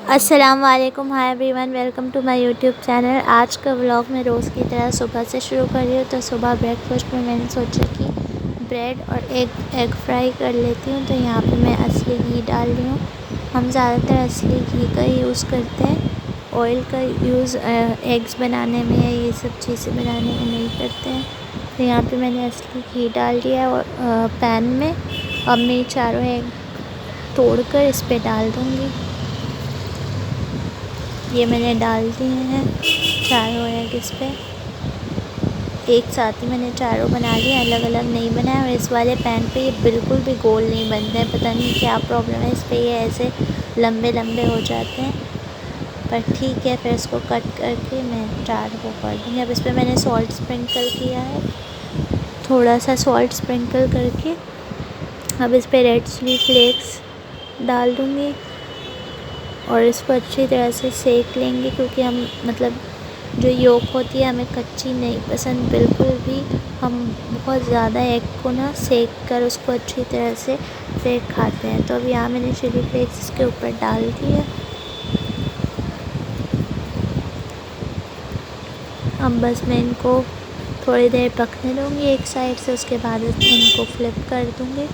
अस्सलाम वालेकुम, hi everyone, welcome to my YouTube channel. आज का व्लॉग मैं रोज़ की तरह सुबह से शुरू कर रही हूँ। तो सुबह ब्रेकफास्ट में मैंने सोचा कि ब्रेड और एग फ्राई कर लेती हूँ। तो यहाँ पे मैं असली घी डाल रही हूँ। हम ज़्यादातर असली घी का यूज़ करते हैं, ऑयल का यूज़ एग्स बनाने में या ये सब चीज़ें बनाने में नहीं करते हैं। तो यहाँ पे मैंने असली घी डाल दिया है और पैन में अब मैं चारों एग तोड़कर इस पर डाल दूँगी। ये मैंने डाल दिए हैं चारों एग इस पर। एक साथ ही मैंने चारों बना लिए, अलग अलग नहीं बनाया। और इस वाले पैन पे ये बिल्कुल भी गोल नहीं बनते हैं, पता नहीं क्या प्रॉब्लम है इस पर, ये ऐसे लंबे लंबे हो जाते हैं। पर ठीक है, फिर इसको कट करके मैं चारों को कर दूँगी। अब इस पर मैंने सॉल्ट स्प्रिंकल किया है, थोड़ा सा सॉल्ट स्प्रिंकल करके अब इस पर रेड चिली फ्लेक्स डाल दूँगी और इसको अच्छी तरह से सेक लेंगे, क्योंकि हम जो योक होती है हमें कच्ची नहीं पसंद बिल्कुल भी। हम बहुत ज़्यादा एग को ना सेक कर उसको अच्छी तरह से फिर खाते हैं। तो अब यहाँ मैंने चिली फ्लेक्स इसके ऊपर डाल दिए। अब बस मैं इनको थोड़ी देर पकने दूँगी एक साइड से, उसके बाद इनको फ्लिप कर दूँगी।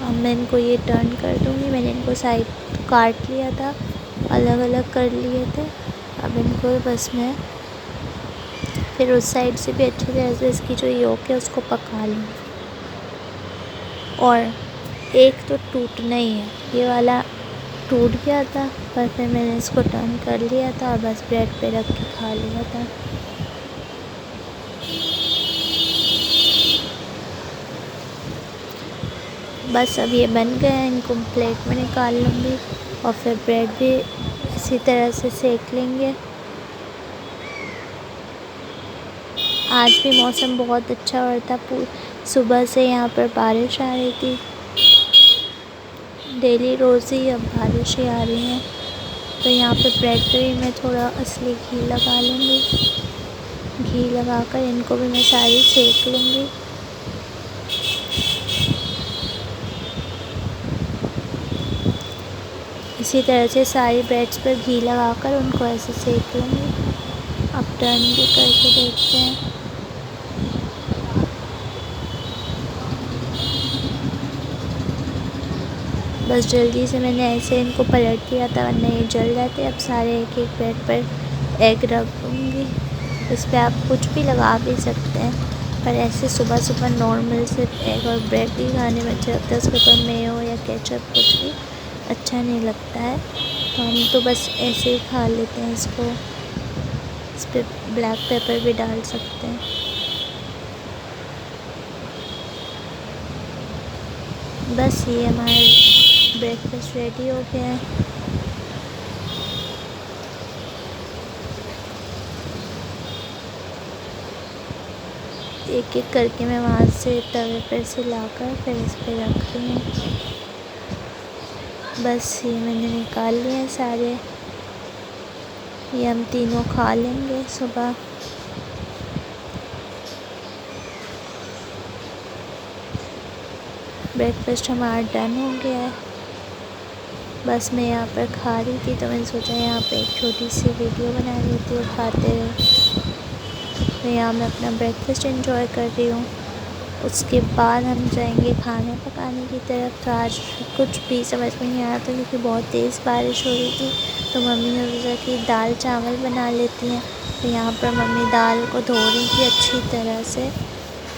अब मैं इनको ये टर्न कर दूँगी। मैंने इनको साइड काट लिया था, अलग अलग कर लिए थे। अब इनको बस मैं फिर उस साइड से भी अच्छी तरह से इसकी जो योक है उसको पका लूँ। और एक तो टूटना ही है, ये वाला टूट गया था, पर फिर मैंने इसको टर्न कर लिया था और बस ब्रेड पे रख के खा लिया था। बस अब ये बन गए हैं, इनको प्लेट में निकाल लूँगी और फिर ब्रेड भी इसी तरह से सेक लेंगे। आज भी मौसम बहुत अच्छा हो रहा था, सुबह से यहाँ पर बारिश आ रही थी। डेली रोज़ ही अब बारिश ही आ रही है। तो यहाँ पे ब्रेड पे भी मैं थोड़ा असली घी लगा लूँगी। घी लगाकर इनको भी मैं सारी सेक लूँगी। इसी तरह से सारी ब्रेड्स पर घी लगाकर उनको ऐसे सेक लूँगी। अब टर्न भी करके देखते हैं। बस जल्दी से मैंने ऐसे इनको पलट दिया था, वरना ये जल जाते। अब सारे एक एक ब्रेड पर एग रख दूँगी। इस पर आप कुछ भी लगा भी सकते हैं, पर ऐसे सुबह सुबह नॉर्मल सिर्फ एग और ब्रेड ही खाने में अच्छा लगता है। उसके ऊपर मेयो या केचप कुछ भी अच्छा नहीं लगता है। तो हम तो बस ऐसे ही खा लेते हैं इसको। इस पर ब्लैक पेपर भी डाल सकते हैं। बस ये हमारा ब्रेकफास्ट रेडी हो गया है। एक एक करके मैं वहाँ से तवे पर से लाकर फिर इस पर रख रही हूँ। बस ये मैंने निकाल लिए हैं सारे। ये हम तीनों खा लेंगे सुबह। ब्रेकफास्ट हमारा डन हो गया है। बस मैं यहाँ पर खा रही थी, तो मैंने सोचा यहाँ पे एक छोटी सी वीडियो बना लेती हूँ खाते हुए। तो यहाँ मैं अपना ब्रेकफास्ट एंजॉय कर रही हूँ। उसके बाद हम जाएंगे खाने पकाने की तरफ। तो आज कुछ भी समझ में नहीं आ रहा था, क्योंकि बहुत तेज़ बारिश हो रही थी। तो मम्मी ने सोचा कि दाल चावल बना लेती हैं। तो यहाँ पर मम्मी दाल को धो रही थी अच्छी तरह से,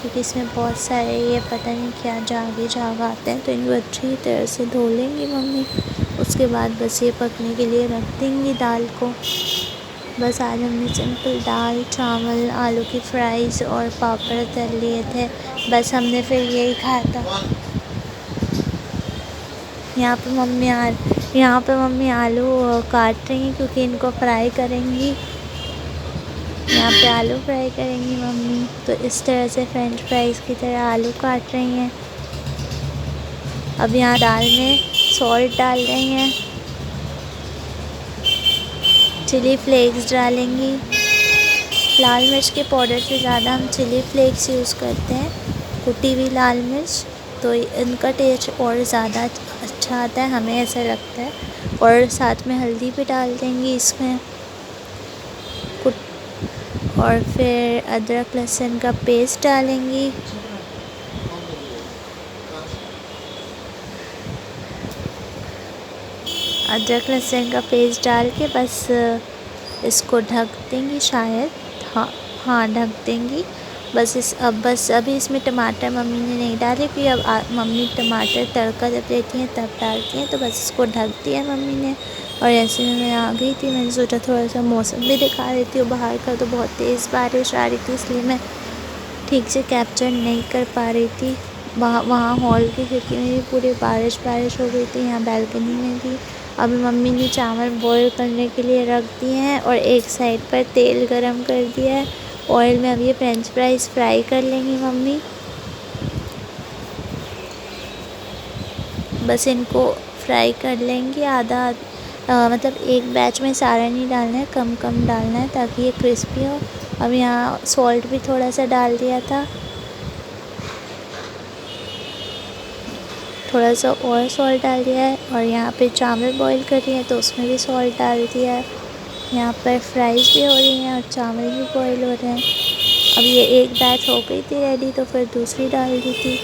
क्योंकि इसमें बहुत सारे ये पता नहीं क्या झाग आते हैं। तो इनको अच्छी तरह से धो लेंगी मम्मी। उसके बाद बस ये पकने के लिए रख देंगी दाल को। बस आज हमने सिंपल दाल चावल आलू की फ्राइज़ और पापड़ तल लिए थे। बस हमने फिर यही खाया था। यहाँ पे मम्मी आलू काट रही हैं, क्योंकि इनको फ्राई करेंगी। यहाँ पे आलू फ्राई करेंगी मम्मी, तो इस तरह से फ्रेंच फ्राइज़ की तरह आलू काट रही हैं। अब यहाँ दाल में सॉल्ट डाल रही हैं, चिली फ्लेक्स डालेंगी। लाल मिर्च के पाउडर से ज़्यादा हम चिली फ्लेक्स यूज़ करते हैं, कुटी हुई लाल मिर्च, तो इनका टेस्ट और ज़्यादा अच्छा अच्छा आता है, हमें ऐसा लगता है। और साथ में हल्दी भी डाल देंगी इसमें और फिर अदरक लहसुन का पेस्ट डालेंगी। अदरक लहसुन का पेस्ट डाल के बस इसको ढक देंगी शायद। हाँ ढक देंगी बस। बस अभी इसमें टमाटर मम्मी ने नहीं डाले, क्योंकि अब मम्मी टमाटर तड़का जब देती हैं तब डालती हैं, तो बस इसको ढक दिया मम्मी ने। और ऐसे में मैं आ गई थी, मैंने सोचा थोड़ा सा मौसम भी दिखा देती हूँ बाहर का। तो बहुत तेज़ बारिश आ रही थी, इसलिए मैं ठीक से कैप्चर नहीं कर पा रही थी। वहाँ हॉल की खिड़की में भी पूरी बारिश हो गई थी, यहाँ बैल्कनी में भी। अभी मम्मी ने चावल बॉईल करने के लिए रख दिए हैं और एक साइड पर तेल गरम कर दिया है। ऑयल में अब ये फ्रेंच फ्राइज़ फ्राई कर लेंगी मम्मी। बस इनको फ्राई कर लेंगे मतलब एक बैच में सारा नहीं डालना है, कम कम डालना है ताकि ये क्रिस्पी हो। अब यहाँ सॉल्ट भी थोड़ा सा डाल दिया था, थोड़ा सा और सॉल्ट डाल दिया है। और यहाँ पे चावल बॉईल कर रही है तो उसमें भी सॉल्ट डाल दिया है। यहाँ पर फ्राइज़ भी हो रही हैं और चावल भी बॉईल हो रहे हैं। अब ये एक बैच हो गई थी रेडी, तो फिर दूसरी डाल दी थी।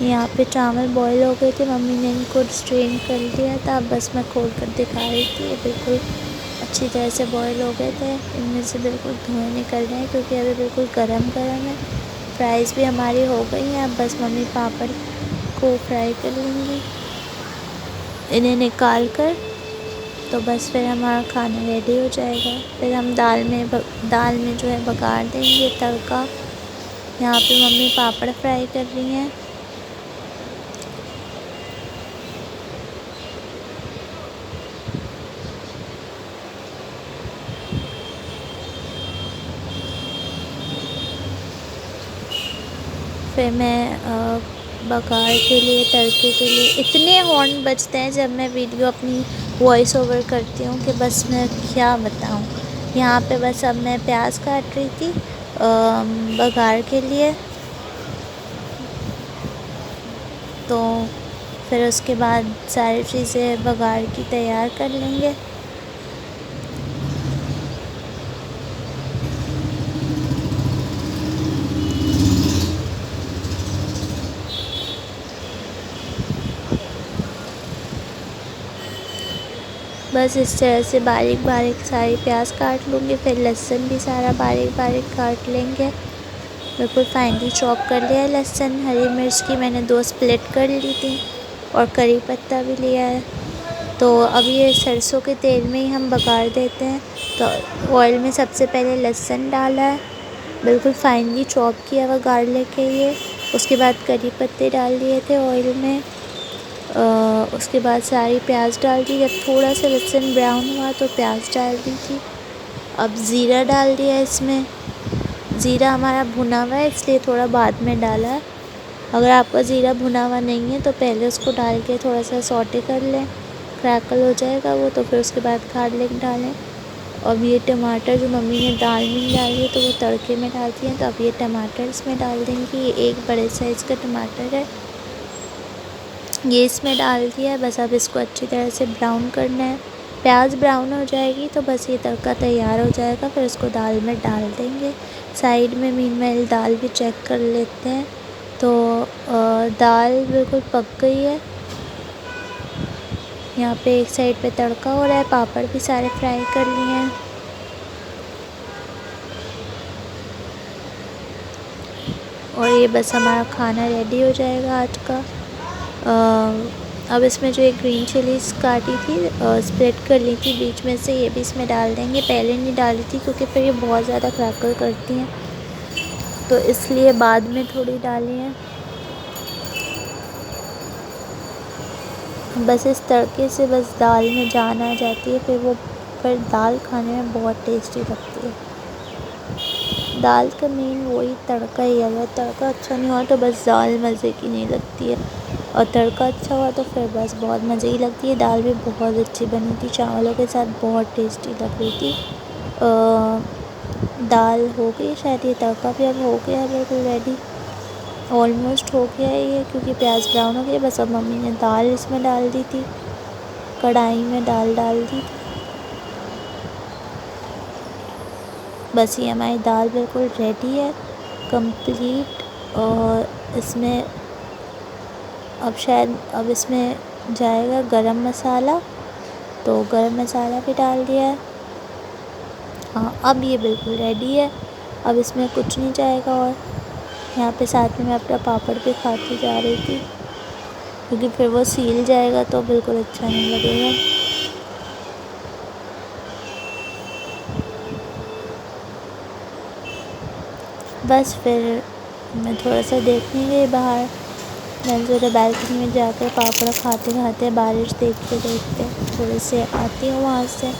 यहाँ पे चावल बॉईल हो गए थे, मम्मी ने इनको स्ट्रेन कर दिया था। बस मैं खोल कर दिखा रही थी, ये बिल्कुल अच्छी तरह से बॉईल हो गए थे। इनमें से बिल्कुल धुएँ निकल रहे हैं क्योंकि अभी बिल्कुल गरम है। फ्राइज़ भी हमारी हो गई हैं, अब बस मम्मी पापड़ को फ्राई कर लेंगी इन्हें निकाल कर। तो बस फिर हमारा खाना रेडी हो जाएगा। फिर हम दाल में जो है बघार देंगे तड़का। यहाँ पे मम्मी पापड़ फ्राई कर रही हैं। फिर मैं बघार के लिए, तड़के के लिए इतने हॉर्न बजते हैं जब मैं वीडियो अपनी वॉइस ओवर करती हूँ कि बस मैं क्या बताऊँ। यहाँ पे बस अब मैं प्याज काट रही थी बघार के लिए। तो फिर उसके बाद सारी चीज़ें बघार की तैयार कर लेंगे। बस इस तरह से बारीक बारीक सारी प्याज काट लूँगी। फिर लहसुन भी सारा बारीक बारीक काट लेंगे, बिल्कुल फाइनली चॉप कर लिया है लहसुन। हरी मिर्च की मैंने 2 स्प्लिट कर ली थी और करी पत्ता भी लिया है। तो अब ये सरसों के तेल में ही हम बघार देते हैं। तो ऑयल में सबसे पहले लहसुन डाला है, बिल्कुल फाइनली चॉप किया हुआ गार्लिक है ये। उसके बाद करी पत्ते डाल दिए थे ऑयल में। उसके बाद सारी प्याज डाल दी। जब थोड़ा सा लहसुन ब्राउन हुआ तो प्याज डाल दी थी। अब ज़ीरा डाल दिया इसमें। ज़ीरा हमारा भुना हुआ है इसलिए थोड़ा बाद में डाला है। अगर आपका ज़ीरा भुना हुआ नहीं है तो पहले उसको डाल के थोड़ा सा सौटे कर लें, क्रैकल हो जाएगा वो। तो फिर उसके बाद गार्लिक डालें। अब ये टमाटर जो मम्मी ने दाल में डाली है तो वो तड़के में डालती हैं, तो अब ये टमाटर इसमें डाल देंगी। ये एक बड़े साइज़ का टमाटर है, ये इसमें डाल दिया है। बस अब इसको अच्छी तरह से ब्राउन करना है। प्याज ब्राउन हो जाएगी तो बस ये तड़का तैयार हो जाएगा। फिर इसको दाल में डाल देंगे। साइड में मीनवाइल दाल भी चेक कर लेते हैं। तो दाल बिल्कुल पक गई है। यहाँ पे एक साइड पे तड़का हो रहा है, पापड़ भी सारे फ्राई कर लिए हैं। और ये बस हमारा खाना रेडी हो जाएगा आज का। अब इसमें जो एक ग्रीन चिलीज़ काटी थी, स्प्लिट कर ली थी बीच में से, ये भी इसमें डाल देंगे। पहले नहीं डाली थी क्योंकि फिर ये बहुत ज़्यादा क्रैकल करती हैं, तो इसलिए बाद में थोड़ी डाली हैं। बस इस तड़के से बस दाल में जान आ जाती है, फिर दाल खाने में बहुत टेस्टी लगती है। दाल का मेन वही तड़का ही है। अगर तड़का अच्छा नहीं हुआ तो बस दाल मज़े की नहीं लगती है, और तड़का अच्छा हुआ तो फिर बस बहुत मज़े की लगती है। दाल भी बहुत अच्छी बनी थी, चावलों के साथ बहुत टेस्टी लग रही थी। दाल हो गई शायद, ये तड़का भी अब हो गया बिल्कुल रेडी। ऑलमोस्ट हो गया है ये, क्योंकि प्याज ब्राउन हो गया। बस अब मम्मी ने दाल इसमें डाल दी थी, कढ़ाई में दाल डाल दी थी। बस ये हमारी दाल बिल्कुल रेडी है, कंप्लीट। और इसमें अब इसमें जाएगा गरम मसाला, तो गरम मसाला भी डाल दिया है। हाँ, अब ये बिल्कुल रेडी है। अब इसमें कुछ नहीं जाएगा। और यहाँ पे साथ में मैं अपना पापड़ भी खाती जा रही थी, क्योंकि फिर वो सील जाएगा तो बिल्कुल अच्छा नहीं लगेगा। बस फिर मैं थोड़ा सा देखने गई बाहर। मैंने सोचा बालकनी में जाकर पापड़ खाते खाते बारिश देखते देखते थोड़े से आती हूँ वहाँ से,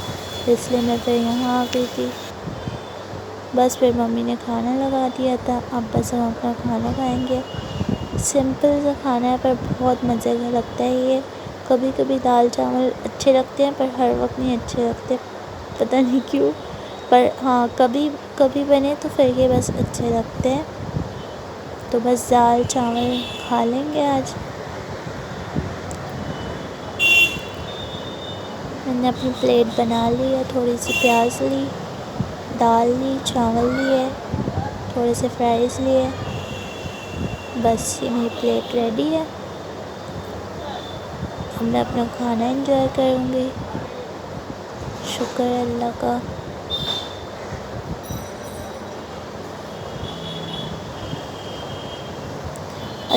इसलिए मैं फिर यहाँ आ गई थी। बस फिर मम्मी ने खाना लगा दिया था। अब बस हम अपना खाना खाएंगे। सिंपल सा खाना है पर बहुत मज़े का लगता है ये। कभी कभी दाल चावल अच्छे लगते हैं पर हर वक्त नहीं अच्छे लगते, पता नहीं क्यों। पर हाँ, कभी कभी बने तो फिर ये बस अच्छे लगते हैं। तो बस दाल चावल खा लेंगे आज। मैंने अपनी प्लेट बना ली है, थोड़ी सी प्याज ली, दाल ली, चावल लिए, थोड़े से फ्राइज़ लिए। बस ये मेरी प्लेट रेडी है। अब मैं अपना खाना एंजॉय करूँगी। शुक्र है अल्लाह का।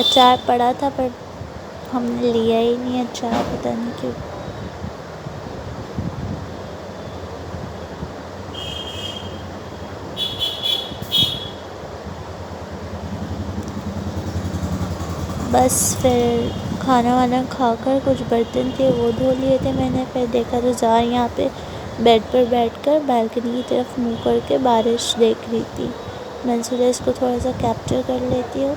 अचार पड़ा था पर हमने लिया ही नहीं अचार, पता नहीं क्यों। बस फिर खाना वाना खाकर कुछ बर्तन थे वो धो लिए थे मैंने। फिर देखा तो ज़ार यहाँ पे बेड पर बैठकर बालकनी की तरफ मुँह करके बारिश देख रही थी। मैंने सोचा इसको थोड़ा सा कैप्चर कर लेती हूँ।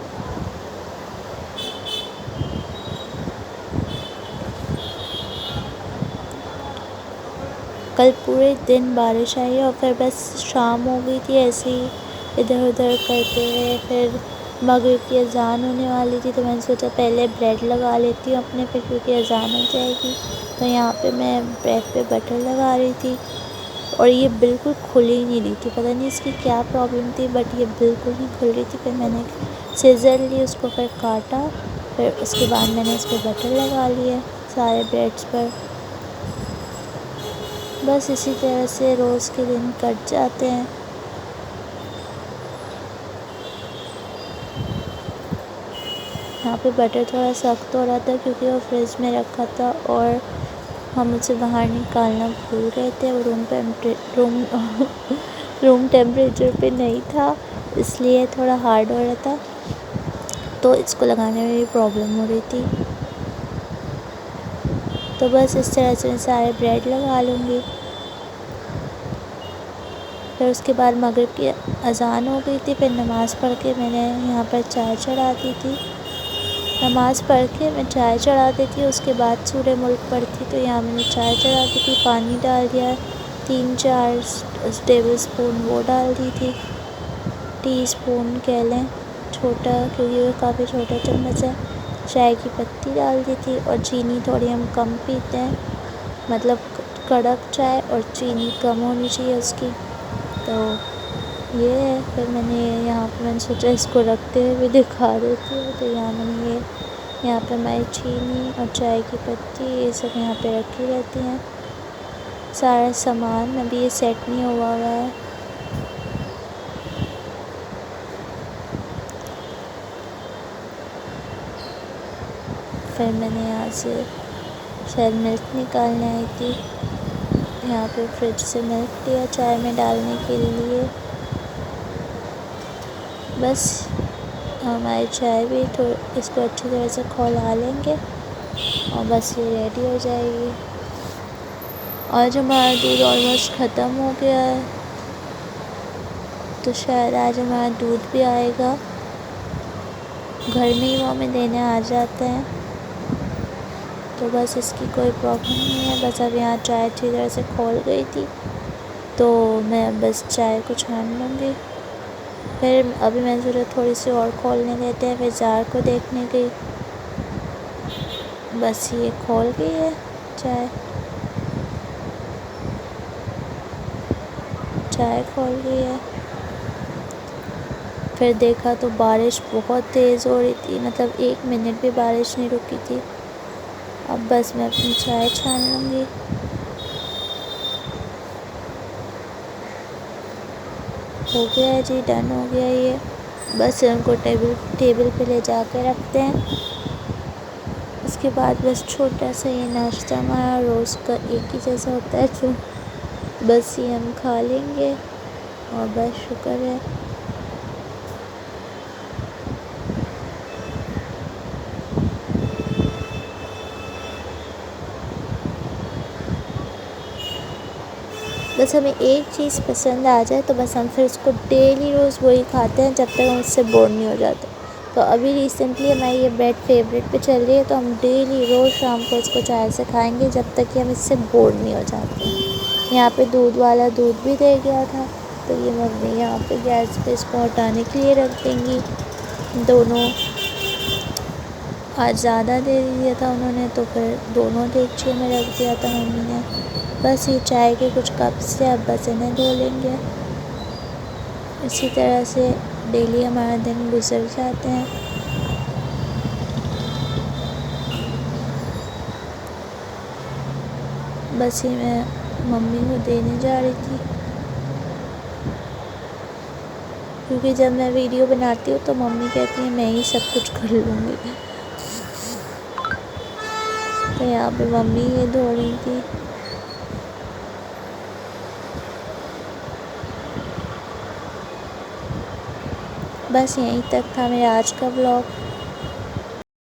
कल पूरे दिन बारिश आई और फिर बस शाम हो गई थी ऐसे ही इधर उधर करते हुए। फिर मगरिब की अज़ान होने वाली थी, तो मैंने सोचा पहले ब्रेड लगा लेती हूँ अपने पे, क्योंकि अज़ान हो जाएगी। तो यहाँ पे मैं ब्रेड पे बटर लगा रही थी और ये बिल्कुल खुल ही नहीं रही थी। पता नहीं इसकी क्या प्रॉब्लम थी, बट ये बिल्कुल नहीं खुल रही थी। फिर मैंने सीज़र ली, उसको फिर काटा, फिर उसके बाद मैंने इस पर बटर लगा लिया सारे ब्रेड्स पर। बस इसी तरह से रोज़ के दिन कट जाते हैं। यहाँ पे बटर थोड़ा सख्त हो रहा था क्योंकि वो फ्रिज में रखा था और हम उसे बाहर निकालना भूल गए थे। वो रूम टेम्परेचर पे नहीं था, इसलिए थोड़ा हार्ड हो रहा था, तो इसको लगाने में भी प्रॉब्लम हो रही थी। तो बस इस तरह से मैं सारे ब्रेड लगा लूँगी। फिर उसके बाद मगरिब की अज़ान हो गई थी। फिर नमाज़ पढ़ के मैंने यहाँ पर चाय चढ़ा दी थी। नमाज़ पढ़ के मैं चाय चढ़ा दी थी, उसके बाद सूरह मुल्क पढ़ती, तो यहाँ मैंने चाय चढ़ा दी थी। पानी डाल दिया, 3-4 टेबल स्पून वो डाल दी थी, टी स्पून कह लें छोटा, क्योंकि वो काफ़ी छोटा चम्मच है। चाय की पत्ती डाल दी थी और चीनी थोड़ी हम कम पीते हैं, मतलब कड़क चाय और चीनी कम होनी चाहिए उसकी। तो ये है। फिर मैंने सोचा इसको रखते हुए दिखा देती हूँ। तो यहाँ पे हमारी चीनी और चाय की पत्ती ये सब यहाँ पे रखी रहती हैं। सारा सामान अभी ये सेट नहीं हुआ है। फिर मैंने यहाँ से शायद मिल्क निकालने आई थी, यहाँ पे फ्रिज से मिल्क लिया चाय में डालने के लिए। बस हमारी चाय भी इसको अच्छी तरह से खौला लेंगे और बस ये रेडी हो जाएगी। आज हमारा दूध ऑलमोस्ट ख़त्म हो गया है, तो शायद आज हमारा दूध भी आएगा। घर में ही वो हमें देने आ जाते हैं, तो बस इसकी कोई प्रॉब्लम नहीं है। बस अब यहाँ चाय अच्छी तरह से खौल गई थी, तो मैं बस चाय को छान लूँगी फिर अभी मैंने सोचा थोड़ी सी और खोलने देते हैं, फिर जार को देखने गई, बस ये खोल गई है चाय खोल गई है। फिर देखा तो बारिश बहुत तेज़ हो रही थी, मतलब 1 मिनट भी बारिश नहीं रुकी थी। अब बस मैं अपनी चाय छान लूँगी। हो गया है जी, डन हो गया ये। बस उनको टेबल पे ले जा के रखते हैं। उसके बाद बस छोटा सा ये नाश्ता हमारा रोज़ का एक ही जैसा होता है, जो बस ये हम खा लेंगे और बस शुक्र है। बस हमें एक चीज़ पसंद आ जाए तो बस हम फिर उसको डेली रोज़ वही खाते हैं जब तक हम उससे बोर नहीं हो जाते। तो अभी रिसेंटली हमारी ये ब्रेड फेवरेट पे चल रही है, तो हम डेली रोज़ शाम को इसको चाय से खाएंगे जब तक कि हम इससे बोर नहीं हो जाते। यहाँ पे दूध वाला दूध भी दे गया था, तो ये मम्मी यहाँ पे गैस पे इसको हटाने के लिए रख देंगी। दोनों आज ज़्यादा दे दिया था उन्होंने, तो फिर दोनों देगचियों में रख दिया था मम्मी ने। बस ये चाय के कुछ कप से अब बस इन्हें धो लेंगे। इसी तरह से डेली हमारा दिन गुजर जाते हैं। बस ये मैं मम्मी को देने जा रही थी, क्योंकि जब मैं वीडियो बनाती हूँ तो मम्मी कहती है मैं ही सब कुछ कर लूँगी। तो यहाँ पे मम्मी ये धो रही थी। बस यहीं तक था मेरा आज का व्लॉग।